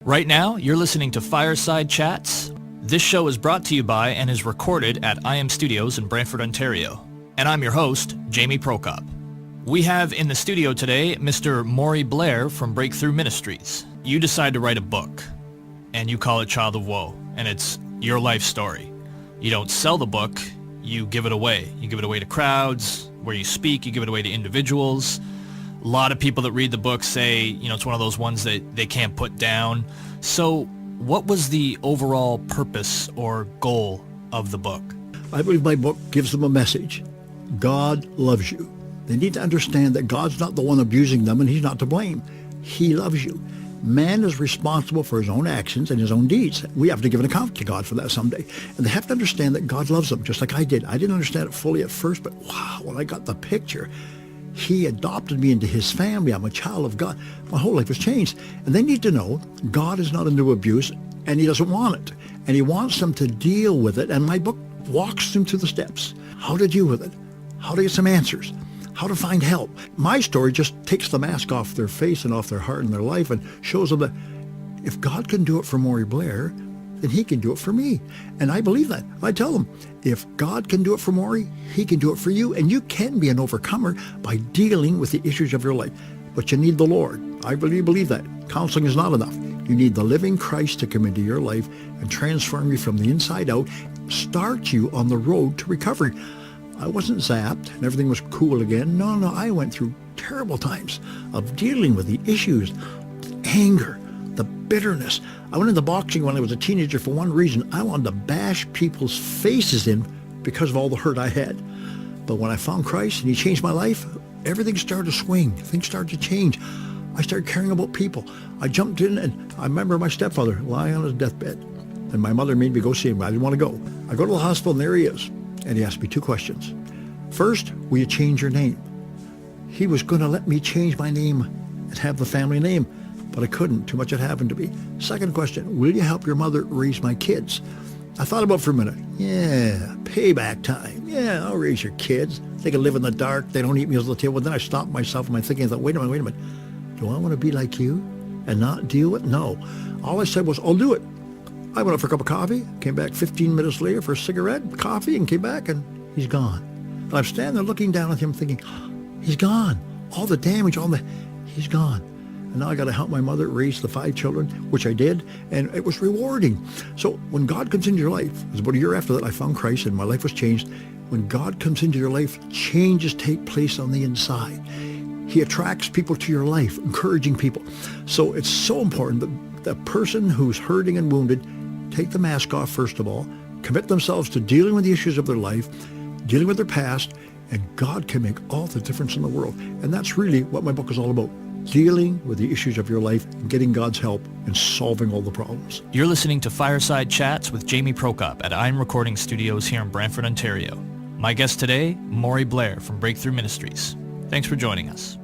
Right now, you're listening to Fireside Chats. This show is brought to you by and is recorded at IM Studios in Brantford, Ontario. And I'm your host, Jamie Prokop. We have in the studio today Mr. Maury Blair from Breakthrough Ministries. You decide to write a book, and you call it Child of Woe, and it's your life story. You don't sell the book, you give it away. You give it away to crowds, where you speak, you give it away to individuals. A lot of people that read the book say, it's one of those ones that they can't put down. So what was the overall purpose or goal of the book? I believe my book gives them a message. God loves you. They need to understand that God's not the one abusing them and he's not to blame. He loves you. Man is responsible for his own actions and his own deeds. We have to give an account to God for that someday. And they have to understand that God loves them, just like I did. I didn't understand it fully at first, but wow, when I got the picture, he adopted me into his family. I'm a child of God. My whole life has changed. And they need to know God is not into abuse, and he doesn't want it. And he wants them to deal with it. And my book walks them through the steps. How to deal with it. How to get some answers. How to find help. My story just takes the mask off their face and off their heart and their life and shows them that if God can do it for Maury Blair, then he can do it for me. And I believe that. I tell them, if God can do it for Maury, he can do it for you. And you can be an overcomer by dealing with the issues of your life. But you need the Lord. I really believe that. Counseling is not enough. You need the living Christ to come into your life and transform you from the inside out, start you on the road to recovery. I wasn't zapped and everything was cool again. No, I went through terrible times of dealing with the issues, anger, the bitterness. I went into boxing when I was a teenager for one reason. I wanted to bash people's faces in because of all the hurt I had. But when I found Christ and he changed my life, everything started to swing. Things started to change. I started caring about people. I jumped in and I remember my stepfather lying on his deathbed. And my mother made me go see him. I didn't want to go. I go to the hospital and there he is. And he asked me two questions. First, will you change your name? He was going to let me change my name and have the family name, but I couldn't. Too much had happened to me. Second question, will you help your mother raise my kids? I thought about it for a minute. Yeah, payback time. Yeah, I'll raise your kids. They can live in the dark. They don't eat meals at the table. But then I stopped myself in my thinking. I thought, wait a minute. Do I want to be like you and not deal with it? No. All I said was, I'll do it. I went out for a cup of coffee, came back 15 minutes later for a cigarette, coffee, and came back, and he's gone. And I'm standing there looking down at him thinking, he's gone. All the damage, he's gone. And now I got to help my mother raise the 5 children, which I did, and it was rewarding. So when God comes into your life, it was about a year after that I found Christ and my life was changed. When God comes into your life, changes take place on the inside. He attracts people to your life, encouraging people. So it's so important that the person who's hurting and wounded take the mask off, first of all, commit themselves to dealing with the issues of their life, dealing with their past, and God can make all the difference in the world. And that's really what my book is all about, dealing with the issues of your life and getting God's help and solving all the problems. You're listening to Fireside Chats with Jamie Prokop at I'm Recording Studios here in Brantford, Ontario. My guest today, Maury Blair from Breakthrough Ministries. Thanks for joining us.